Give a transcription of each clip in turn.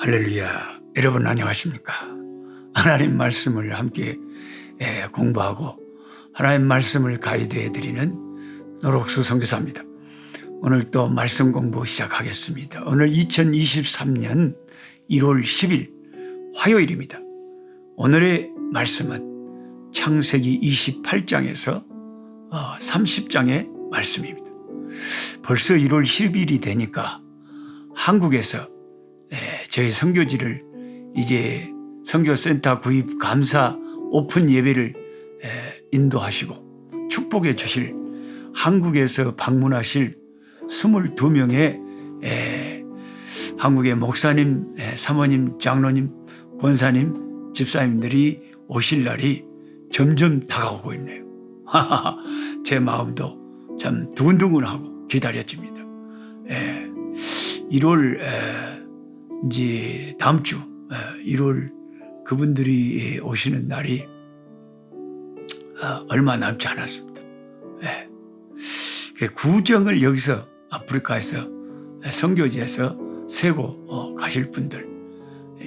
할렐루야. 여러분 안녕하십니까? 하나님 말씀을 함께 공부하고 하나님 말씀을 가이드해 드리는 노록수 선교사입니다. 오늘 또 말씀 공부 시작하겠습니다. 오늘 2023년 1월 10일 화요일입니다. 오늘의 말씀은 창세기 28장에서 30장의 말씀입니다. 벌써 1월 10일이 되니까 한국에서 저희 선교지를 이제 선교센터 구입 감사 오픈 예배를 인도하시고 축복해 주실 한국에서 방문하실 22명의 한국의 목사님, 사모님, 장로님, 권사님, 집사님들이 오실 날이 점점 다가오고 있네요. 제 마음도 참 두근두근하고 기다려집니다. 1월 이제 다음 주 1월 그분들이 오시는 날이 얼마 남지 않았습니다. 구정을 여기서 아프리카에서 선교지에서 세고 가실 분들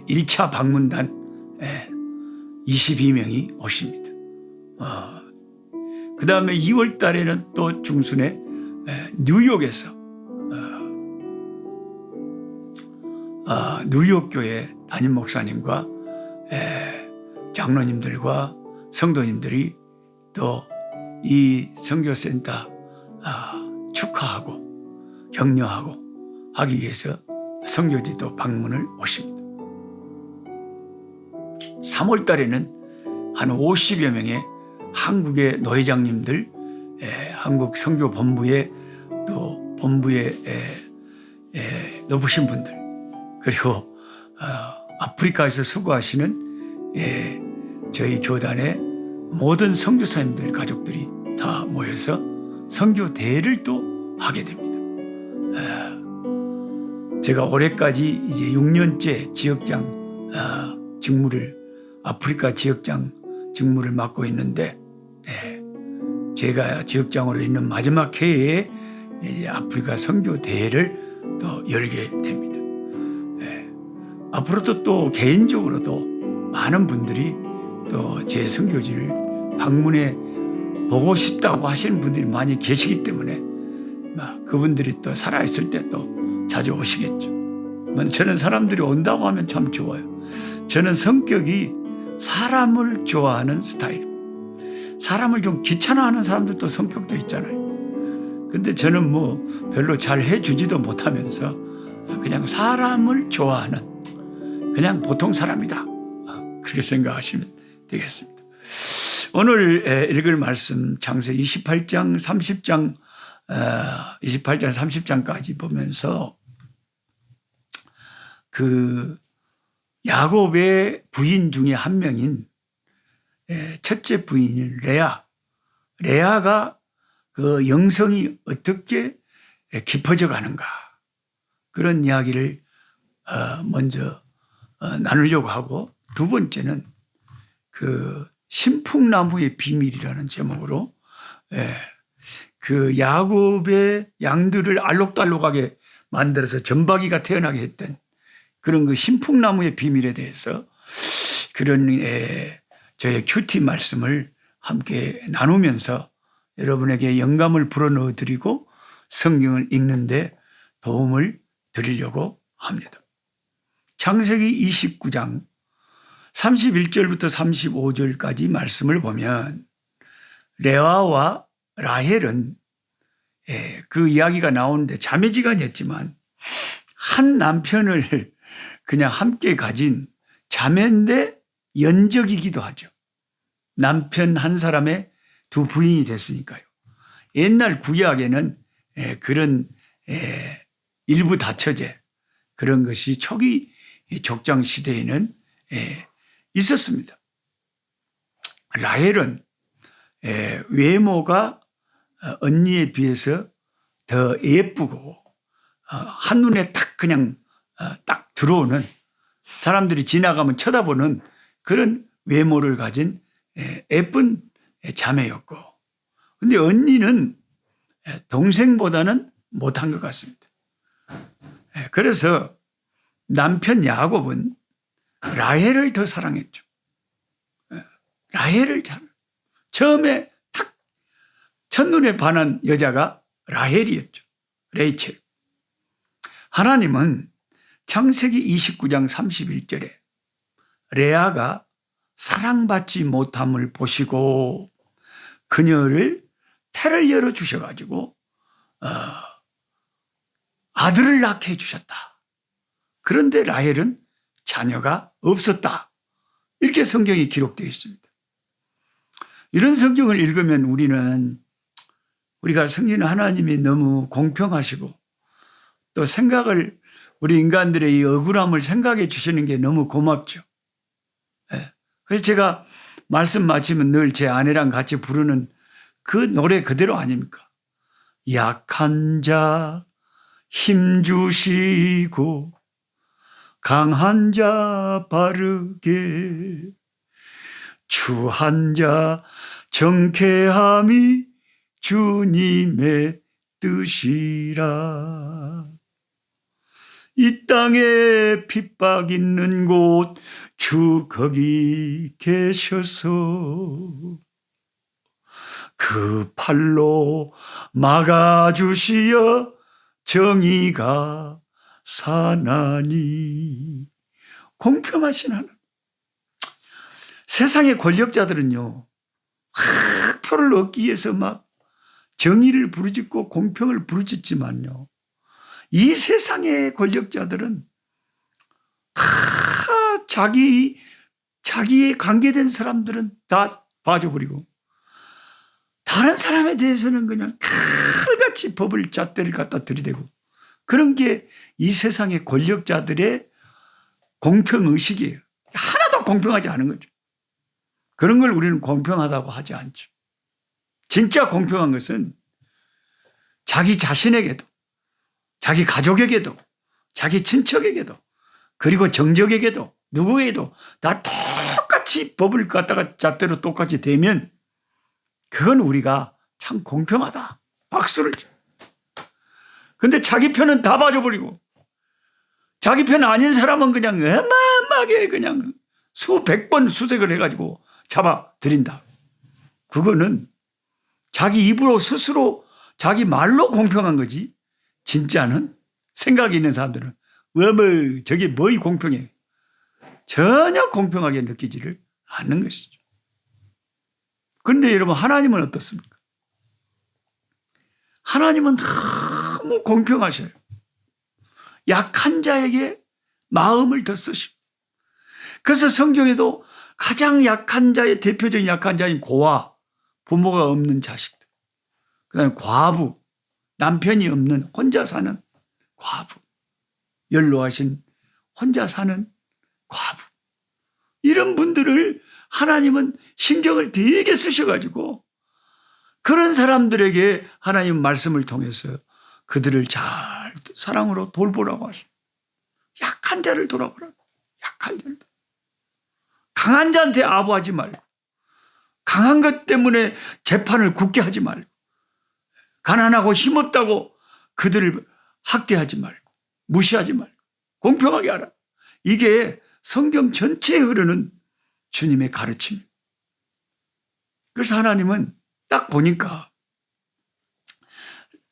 1차 방문단 22명이 오십니다. 그 다음에 2월 달에는 또 중순에 뉴욕에서 뉴욕 교회 담임 목사님과 장로님들과 성도님들이 또 이 선교센터 축하하고 격려하고 하기 위해서 선교지도 방문을 오십니다. 3월 달에는 한 50여 명의 한국의 노회장님들, 한국 선교본부의 또 본부의 높으신 분들, 그리고 아프리카에서 수고하시는 저희 교단의 모든 선교사님들 가족들이 다 모여서 선교 대회를 또 하게 됩니다. 제가 올해까지 이제 6년째 지역장 직무를 아프리카 지역장 직무를 맡고 있는데 제가 지역장으로 있는 마지막 해에 이제 아프리카 선교 대회를 또 열게 됩니다. 앞으로도 또 개인적으로도 많은 분들이 또 제 선교지를 방문해 보고 싶다고 하시는 분들이 많이 계시기 때문에 그분들이 또 살아있을 때 또 자주 오시겠죠. 저는 사람들이 온다고 하면 참 좋아요. 저는 성격이 사람을 좋아하는 스타일. 사람을 좀 귀찮아하는 사람들도 성격도 있잖아요. 근데 저는 뭐 별로 잘 해주지도 못하면서 그냥 사람을 좋아하는 그냥 보통 사람이다. 그렇게 생각하시면 되겠습니다. 오늘 읽을 말씀 창세기 28장 30장 28장 30장까지 보면서 그 야곱의 부인 중에 한 명인 첫째 부인인 레아가 그 영성이 어떻게 깊어져 가는가 그런 이야기를 먼저 나누려고 하고, 두 번째는 그 신풍나무의 비밀이라는 제목으로 그 야곱의 양들을 알록달록하게 만들어서 점박이가 태어나게 했던 그런 그 신풍나무의 비밀에 대해서 그런 저의 큐티 말씀을 함께 나누면서 여러분에게 영감을 불어넣어 드리고 성경을 읽는데 도움을 드리려고 합니다. 창세기 29장 31절부터 35절까지 말씀을 보면 레아와 라헬은 그 이야기가 나오는데 자매지간이었지만 한 남편을 그냥 함께 가진 자매인데 연적이기도 하죠. 남편 한 사람의 두 부인이 됐으니까요. 옛날 구약에는 그런 일부 다처제 그런 것이 초기 족장 시대에는 있었습니다. 라헬은 외모가 언니에 비해서 더 예쁘고 한눈에 딱 그냥 딱 들어오는, 사람들이 지나가면 쳐다보는 그런 외모를 가진 예쁜 자매였고, 근데 언니는 동생보다는 못한 것 같습니다. 그래서 남편 야곱은 라헬을 더 사랑했죠. 라헬을 처음에 탁 첫눈에 반한 여자가 라헬이었죠. 레이첼. 하나님은 창세기 29장 31절에 레아가 사랑받지 못함을 보시고 그녀를 태를 열어주셔가지고 아들을 낳게 해주셨다. 그런데 라헬은 자녀가 없었다. 이렇게 성경이 기록되어 있습니다. 이런 성경을 읽으면 우리가 성경 하나님이 너무 공평하시고 또 생각을 우리 인간들의 이 억울함을 생각해 주시는 게 너무 고맙죠. 그래서 제가 말씀 마치면 늘 제 아내랑 같이 부르는 그 노래 그대로 아닙니까? 약한 자 힘주시고 강한 자 바르게 추한 자 정케함이 주님의 뜻이라. 이 땅에 핍박 있는 곳 주 거기 계셔서 그 팔로 막아주시어 정의가 사나니. 공평하신 하나님. 세상의 권력자들은요, 표를 얻기 위해서 막 정의를 부르짖고 공평을 부르짖지만요, 이 세상의 권력자들은 다 자기에 관계된 사람들은 다 봐줘버리고 다른 사람에 대해서는 그냥 칼같이 법을 잣대를 갖다 들이대고, 그런 게 이 세상의 권력자들의 공평의식이에요. 하나도 공평하지 않은 거죠. 그런 걸 우리는 공평하다고 하지 않죠. 진짜 공평한 것은 자기 자신에게도, 자기 가족에게도, 자기 친척에게도, 그리고 정적에게도, 누구에게도 다 똑같이 법을 갖다가 잣대로 똑같이 대면 그건 우리가 참 공평하다. 박수를 쳐. 근데 자기 편은 다 봐줘버리고 자기 편 아닌 사람은 그냥 어마어마하게 그냥 수백 번 수색을 해가지고 잡아들인다. 그거는 자기 입으로 스스로 자기 말로 공평한 거지, 진짜는 생각이 있는 사람들은 저게 뭐이 공평해, 전혀 공평하게 느끼지를 않는 것이죠. 그런데 여러분, 하나님은 어떻습니까? 하나님은 너무 공평하셔요. 약한 자에게 마음을 더 쓰시고, 그래서 성경에도 가장 약한 자의 대표적인 약한 자인 고아, 부모가 없는 자식들, 그다음에 과부, 남편이 없는 혼자 사는 과부, 연로하신 혼자 사는 과부, 이런 분들을 하나님은 신경을 되게 쓰셔가지고 그런 사람들에게 하나님 말씀을 통해서 그들을 잘 사랑으로 돌보라고 하십니다. 약한 자를 돌아보라고. 약한 자를. 강한 자한테 아부하지 말고, 강한 것 때문에 재판을 굳게 하지 말고, 가난하고 힘없다고 그들을 학대하지 말고, 무시하지 말고, 공평하게 하라. 이게 성경 전체에 흐르는 주님의 가르침입니다. 그래서 하나님은 딱 보니까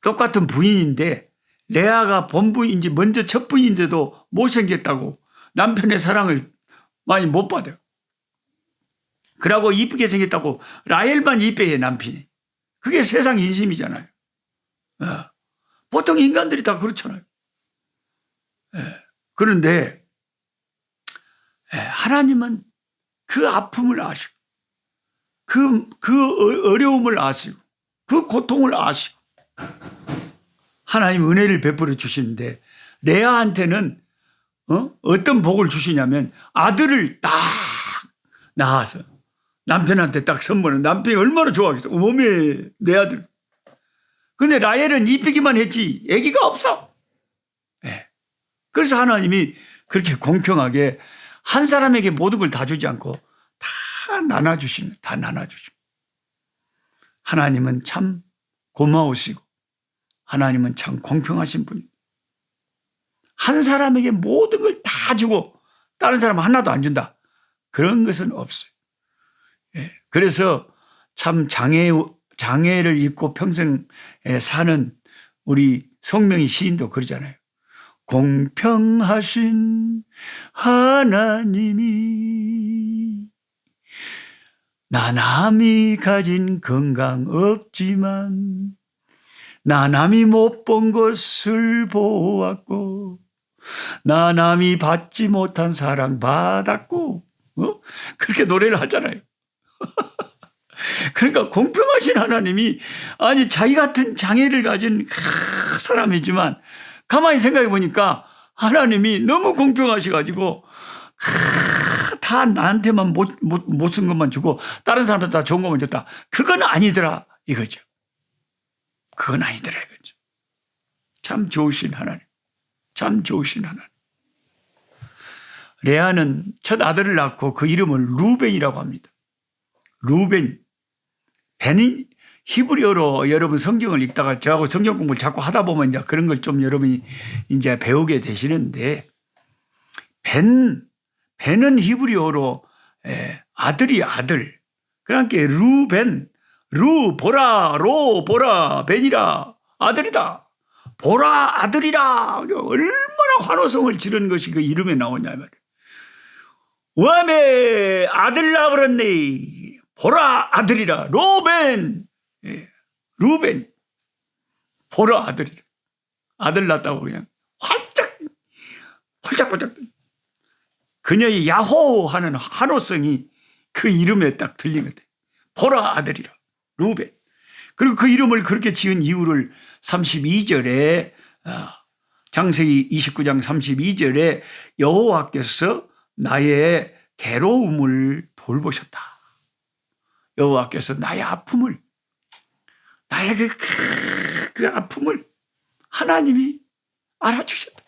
똑같은 부인인데 레아가 본부인지 먼저 첫 부인인데도 못생겼다고 남편의 사랑을 많이 못 받아요. 그러고 이쁘게 생겼다고 라헬만 이뻐해, 남편이. 그게 세상 인심이잖아요. 보통 인간들이 다 그렇잖아요. 그런데 하나님은 그 아픔을 아시고 그 어려움을 아시고 그 고통을 아시고 하나님 은혜를 베풀어 주시는데, 레아한테는 어떤 복을 주시냐면 아들을 딱 낳아서 남편한테 딱 선물은, 남편이 얼마나 좋아하겠어. 어메, 내 아들. 근데 라헬은 이쁘기만 했지 아기가 없어. 그래서 하나님이 그렇게 공평하게 한 사람에게 모든 걸 다 주지 않고 다 나눠주시는, 다 나눠주시고. 하나님은 참 고마우시고 하나님은 참 공평하신 분입니다. 한 사람에게 모든 걸 다 주고 다른 사람은 하나도 안 준다. 그런 것은 없어요. 예. 그래서 참 장애를 입고 평생 사는 우리 송명희 시인도 그러잖아요. 공평하신 하나님이 나남이 가진 건강 없지만 나남이 못 본 것을 보았고 나남이 받지 못한 사랑 받았고 그렇게 노래를 하잖아요. 그러니까 공평하신 하나님이 아니 자기 같은 장애를 가진 사람이지만 가만히 생각해 보니까 하나님이 너무 공평하셔가지고 다 나한테만 못 쓴 것만 주고 다른 사람한테 다 좋은 것만 줬다. 그건 아니더라 이거죠. 그건 아니더라 이거죠. 참 좋으신 하나님. 참 좋으신 하나님. 레아는 첫 아들을 낳고 그 이름을 루벤이라고 합니다. 루벤. 벤이 히브리어로 여러분 성경을 읽다가 저하고 성경 공부를 자꾸 하다 보면 이제 그런 걸 좀 여러분이 이제 배우게 되시는데 벤은 히브리어로 아들이 아들. 그러니까 루벤, 루 보라, 로 보라, 벤이라 아들이다. 보라 아들이라. 얼마나 환호성을 지른 것이 그 이름에 나오냐 말이에요. 웜에 아들 낳아버렸네. 보라 아들이라. 로벤. 루벤. 보라 아들이라. 아들 낳았다고 그냥 홀짝홀짝. 그녀의 야호 하는 환호성이 그 이름에 딱 들린 것 같아요. 보라 아들이라. 루벤. 그리고 그 이름을 그렇게 지은 이유를 32절에 창세기 29장 32절에 여호와께서 나의 괴로움을 돌보셨다. 여호와께서 나의 아픔을 나의 그 아픔을 하나님이 알아주셨다.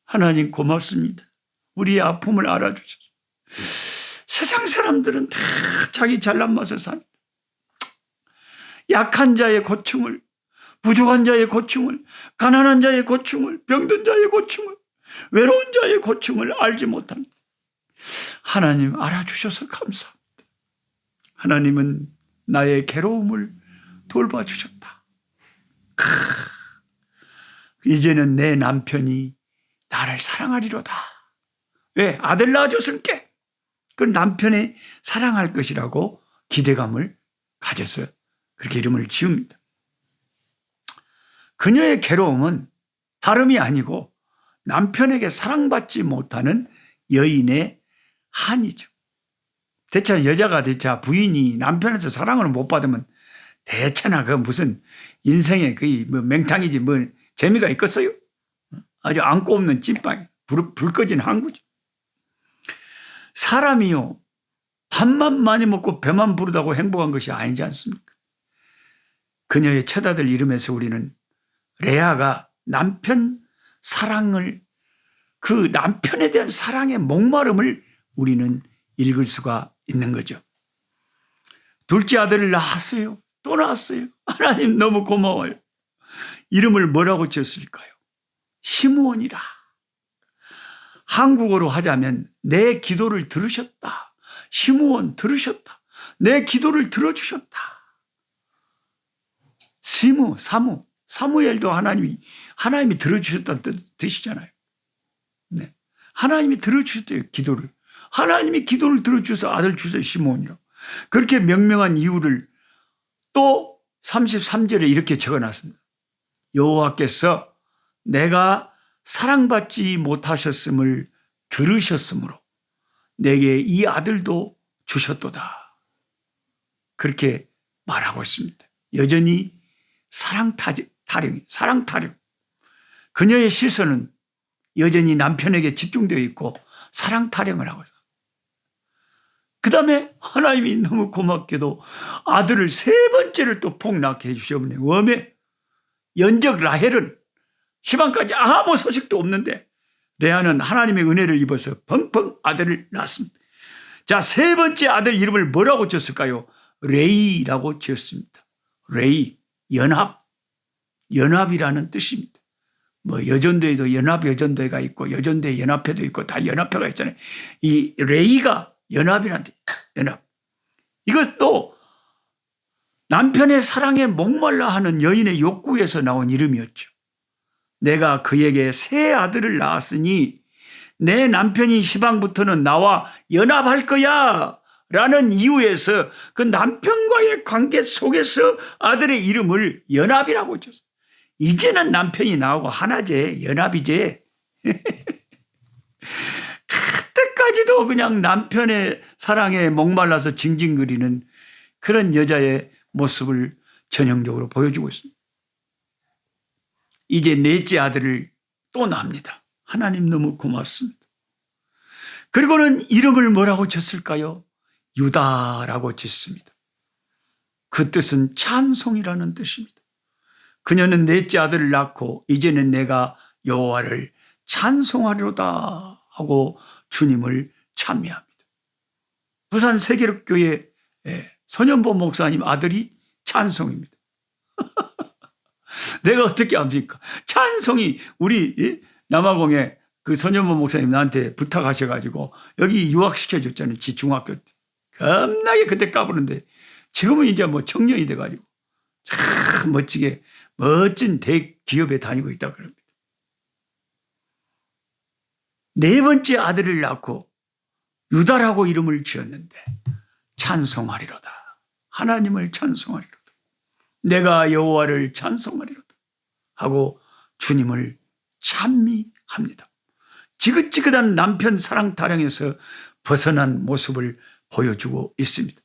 하나님 고맙습니다. 우리의 아픔을 알아주셨어. 세상 사람들은 다 자기 잘난 맛을 삽니다. 약한 자의 고충을, 부족한 자의 고충을, 가난한 자의 고충을, 병든 자의 고충을, 외로운 자의 고충을 알지 못합니다. 하나님 알아주셔서 감사합니다. 하나님은 나의 괴로움을 돌봐주셨다. 이제는 내 남편이 나를 사랑하리로다. 왜? 아들 낳아줬을게. 그 남편이 사랑할 것이라고 기대감을 가져서 그렇게 이름을 지읍니다. 그녀의 괴로움은 다름이 아니고 남편에게 사랑받지 못하는 여인의 한이죠. 대체 여자가 대체 부인이 남편에서 사랑을 못 받으면 대체나 그 무슨 인생에 거의 뭐 맹탕이지 뭐 재미가 있겠어요? 아주 안고 없는 찐빵, 불 꺼진 항구죠. 사람이요, 밥만 많이 먹고 배만 부르다고 행복한 것이 아니지 않습니까? 그녀의 첫 아들 이름에서 우리는 레아가 남편 사랑을, 그 남편에 대한 사랑의 목마름을 우리는 읽을 수가 있는 거죠. 둘째 아들을 낳았어요. 또 낳았어요. 하나님 너무 고마워요. 이름을 뭐라고 지었을까요? 시므온이라. 한국어로 하자면 내 기도를 들으셨다. 시므온 들으셨다. 내 기도를 들어주셨다. 사무엘도 하나님이 들어주셨다는 뜻이잖아요. 네. 하나님이 들어주셨대요, 기도를. 하나님이 기도를 들어주셔서 아들 주셔서 시므온이라고. 그렇게 명명한 이유를 또 33절에 이렇게 적어놨습니다. 여호와께서 내가 사랑받지 못하셨음을 들으셨으므로 내게 이 아들도 주셨도다. 그렇게 말하고 있습니다. 여전히 사랑 타령. 그녀의 시선은 여전히 남편에게 집중되어 있고 사랑 타령을 하고 있어요. 그 다음에 하나님이 너무 고맙게도 아들을 세 번째를 또 폭낳게 해주셨네요. 웜에 연적 라헬은 시방까지 아무 소식도 없는데 레아는 하나님의 은혜를 입어서 펑펑 아들을 낳았습니다. 자, 세 번째 아들 이름을 뭐라고 지었을까요? 레이라고 지었습니다. 레이, 연합이라는 뜻입니다. 뭐 여전도에도 연합여전도회가 있고 여전도에 연합회도 있고 다 연합회가 있잖아요. 이 레이가 연합이란데, 연합. 이것도 남편의 사랑에 목말라 하는 여인의 욕구에서 나온 이름이었죠. 내가 그에게 새 아들을 낳았으니 내 남편인 시방부터는 나와 연합할 거야 라는 이유에서 그 남편과의 관계 속에서 아들의 이름을 연합이라고 줬어요. 이제는 남편이 나하고 하나제, 연합이제. 그때까지도 그냥 남편의 사랑에 목말라서 징징거리는 그런 여자의 모습을 전형적으로 보여주고 있습니다. 이제 넷째 아들을 또 낳습니다. 하나님 너무 고맙습니다. 그리고는 이름을 뭐라고 졌을까요? 유다라고 짓습니다. 그 뜻은 찬송이라는 뜻입니다. 그녀는 넷째 아들을 낳고 이제는 내가 여호와를 찬송하리로다 하고 주님을 찬미합니다. 부산 세계력교회 손현보 목사님 아들이 찬송입니다. 내가 어떻게 합니까? 찬송이 우리 남아공에 그 손현보 목사님 나한테 부탁하셔가지고 여기 유학시켜줬잖아요. 지 중학교 때. 겁나게 그때 까부는데 지금은 이제 뭐 청년이 돼가지고 참 멋지게 멋진 대기업에 다니고 있다 그럽니다. 네 번째 아들을 낳고 유다라고 이름을 지었는데 찬송하리로다. 하나님을 찬송하리로다. 내가 여호와를 찬송하리로다 하고 주님을 찬미합니다. 지긋지긋한 남편 사랑 타령에서 벗어난 모습을 보여주고 있습니다.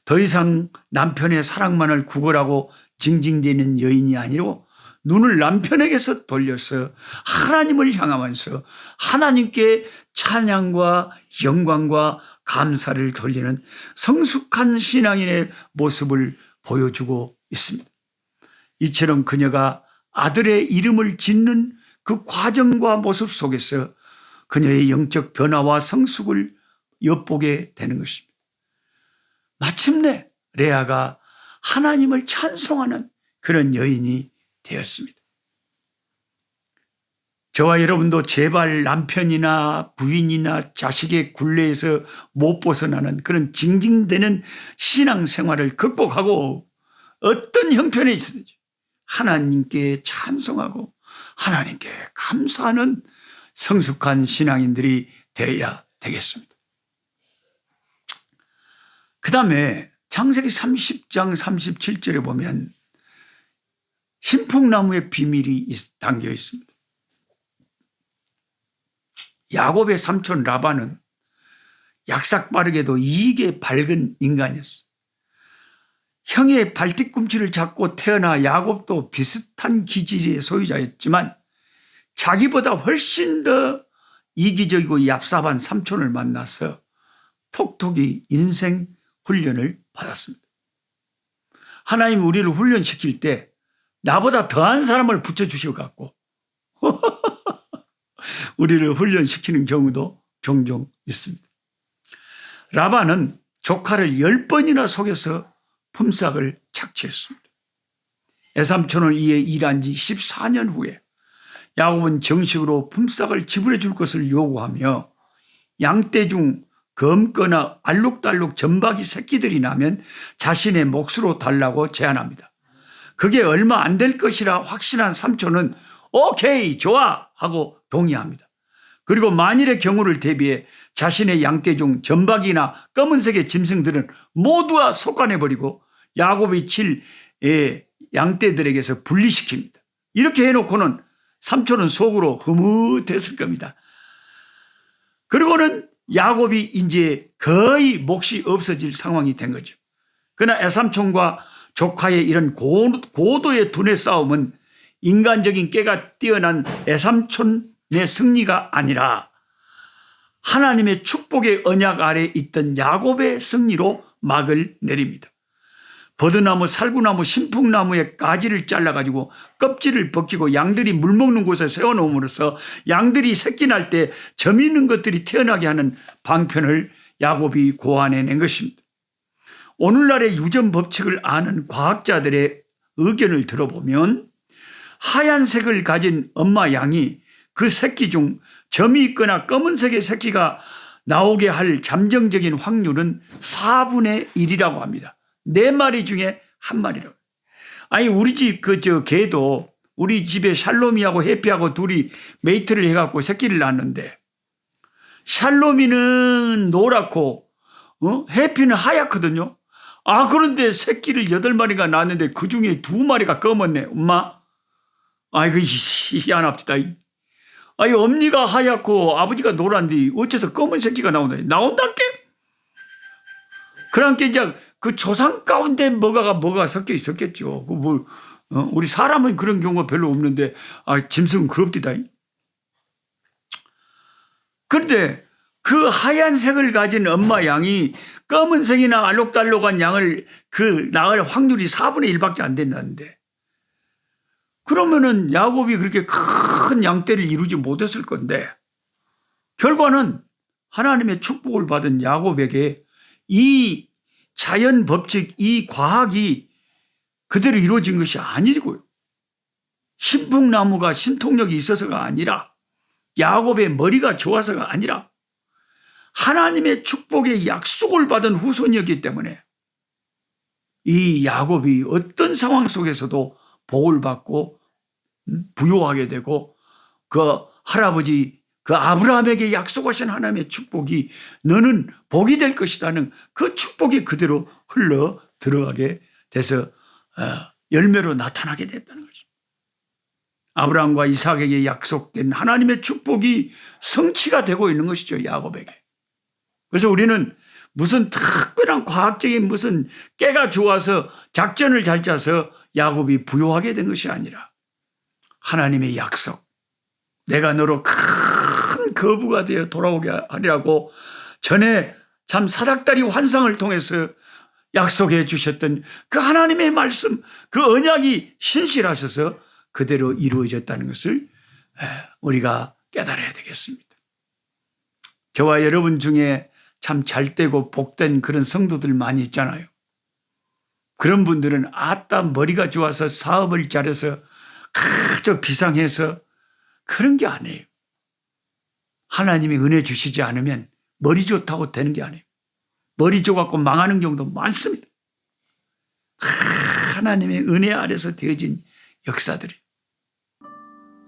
더 이상 남편의 사랑만을 구걸하고 징징대는 여인이 아니고 눈을 남편에게서 돌려서 하나님을 향하면서 하나님께 찬양과 영광과 감사를 돌리는 성숙한 신앙인의 모습을 보여주고 있습니다. 이처럼 그녀가 아들의 이름을 짓는 그 과정과 모습 속에서 그녀의 영적 변화와 성숙을 엿보게 되는 것입니다. 마침내 레아가 하나님을 찬송하는 그런 여인이 되었습니다. 저와 여러분도 제발 남편이나 부인이나 자식의 굴레에서 못 벗어나는 그런 징징대는 신앙생활을 극복하고 어떤 형편에 있든지 하나님께 찬송하고 하나님께 감사하는 성숙한 신앙인들이 되어야 되겠습니다. 그 다음에 창세기 30장 37절에 보면 신풍나무의 비밀이 담겨 있습니다. 야곱의 삼촌 라반은 약삭빠르게도 이익에 밝은 인간이었어요. 형의 발뒤꿈치를 잡고 태어나 야곱도 비슷한 기질의 소유자였지만 자기보다 훨씬 더 이기적이고 얍삽한 삼촌을 만나서 톡톡이 인생 훈련을 받았습니다. 하나님 우리를 훈련시킬 때 나보다 더한 사람을 붙여주실 것 같고 우리를 훈련시키는 경우도 종종 있습니다. 라반은 조카를 10번이나 속여서 품삯을 착취했습니다. 애삼촌을 이에 일한 지 14년 후에 야곱은 정식으로 품삯을 지불해 줄 것을 요구하며 양떼 중 검거나 알록달록 점박이 새끼들이 나면 자신의 몫으로 달라고 제안합니다. 그게 얼마 안 될 것이라 확신한 삼촌은 오케이 좋아 하고 동의합니다. 그리고 만일의 경우를 대비해 자신의 양떼 중 점박이나 검은색의 짐승들은 모두 다 속아내버리고 야곱이 칠 양떼들에게서 분리시킵니다. 이렇게 해놓고는 삼촌은 속으로 흐뭇했을 겁니다. 그리고는 야곱이 이제 거의 몫이 없어질 상황이 된 거죠. 그러나 애삼촌과 조카의 이런 고도의 두뇌 싸움은 인간적인 깨가 뛰어난 애삼촌의 승리가 아니라 하나님의 축복의 언약 아래 있던 야곱의 승리로 막을 내립니다. 버드나무, 살구나무, 신풍나무의 가지를 잘라가지고 껍질을 벗기고 양들이 물 먹는 곳에 세워놓음으로써 양들이 새끼 날 때 점 있는 것들이 태어나게 하는 방편을 야곱이 고안해낸 것입니다. 오늘날의 유전 법칙을 아는 과학자들의 의견을 들어보면 하얀색을 가진 엄마 양이 그 새끼 중 점이 있거나 검은색의 새끼가 나오게 할 잠정적인 확률은 4분의 1이라고 합니다. 4마리 중에 1마리라고. 아니 우리 집 개도 우리 집에 샬롬이하고 해피하고 둘이 메이트를 해갖고 새끼를 낳았는데 샬롬이는 노랗고 해피는 하얗거든요. 그런데 새끼를 8마리가 낳았는데 그 중에 2마리가 검었네. 엄마. 아이고 희한합니다. 엄니가 하얗고 아버지가 노란데 어째서 검은 새끼가 나온다께? 그러니까 이제 그 조상 가운데 뭐가 섞여 있었겠죠. 우리 사람은 그런 경우가 별로 없는데 짐승은 그럽디다. 그런데 그 하얀색을 가진 엄마 양이 검은색이나 알록달록한 양을 낳을 확률이 4분의 1밖에 안 된다는데, 그러면은 야곱이 그렇게 큰 양떼를 이루지 못했을 건데, 결과는 하나님의 축복을 받은 야곱에게 이 자연 법칙, 이 과학이 그대로 이루어진 것이 아니고요. 신풍나무가 신통력이 있어서가 아니라, 야곱의 머리가 좋아서가 아니라 하나님의 축복의 약속을 받은 후손이었기 때문에 이 야곱이 어떤 상황 속에서도 복을 받고 부유하게 되고, 그 할아버지 그 아브라함에게 약속하신 하나님의 축복이 너는 복이 될 것이라는 그 축복이 그대로 흘러 들어가게 돼서 열매로 나타나게 됐다는 거죠. 아브라함과 이삭에게 약속된 하나님의 축복이 성취가 되고 있는 것이죠, 야곱에게. 그래서 우리는 무슨 특별한 과학적인 무슨 깨가 좋아서 작전을 잘 짜서 야곱이 부유하게 된 것이 아니라 하나님의 약속, 내가 너로 큰 거부가 되어 돌아오게 하리라고 전에 참 사닥다리 환상을 통해서 약속해 주셨던 그 하나님의 말씀, 그 언약이 신실하셔서 그대로 이루어졌다는 것을 우리가 깨달아야 되겠습니다. 저와 여러분 중에 참 잘되고 복된 그런 성도들 많이 있잖아요. 그런 분들은 머리가 좋아서 사업을 잘해서 아주 비상해서 그런 게 아니에요. 하나님이 은혜 주시지 않으면 머리 좋다고 되는 게 아니에요. 머리 좋아갖고 망하는 경우도 많습니다. 하나님의 은혜 아래서 되어진 역사들이.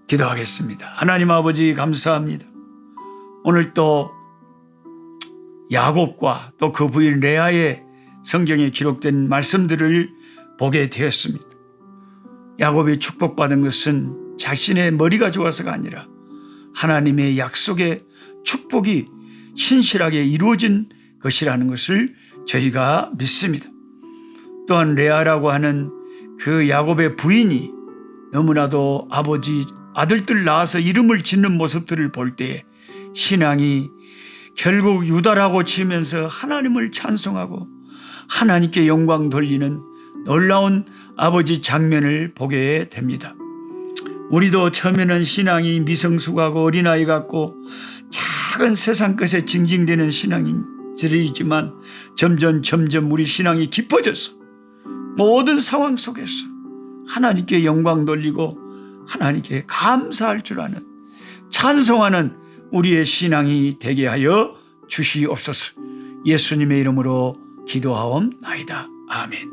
기도하겠습니다. 하나님 아버지 감사합니다. 오늘 또 야곱과 또 그 부인 레아의 성경에 기록된 말씀들을 보게 되었습니다. 야곱이 축복받은 것은 자신의 머리가 좋아서가 아니라 하나님의 약속의 축복이 신실하게 이루어진 것이라는 것을 저희가 믿습니다. 또한 레아라고 하는 그 야곱의 부인이 너무나도 아들들 낳아서 이름을 짓는 모습들을 볼 때에 신앙이 결국 유다라고 치면서 하나님을 찬송하고 하나님께 영광 돌리는 놀라운 아버지 장면을 보게 됩니다. 우리도 처음에는 신앙이 미성숙하고 어린아이 같고 작은 세상 것에 징징대는 신앙인들이지만 점점 우리 신앙이 깊어져서 모든 상황 속에서 하나님께 영광 돌리고 하나님께 감사할 줄 아는, 찬송하는 우리의 신앙이 되게 하여 주시옵소서. 예수님의 이름으로 기도하옵나이다. 아멘.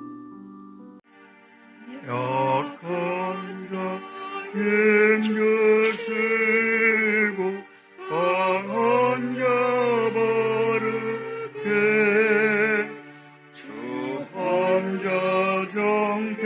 약한 자 힘주시고 강한 자 바르게 주한 자 정케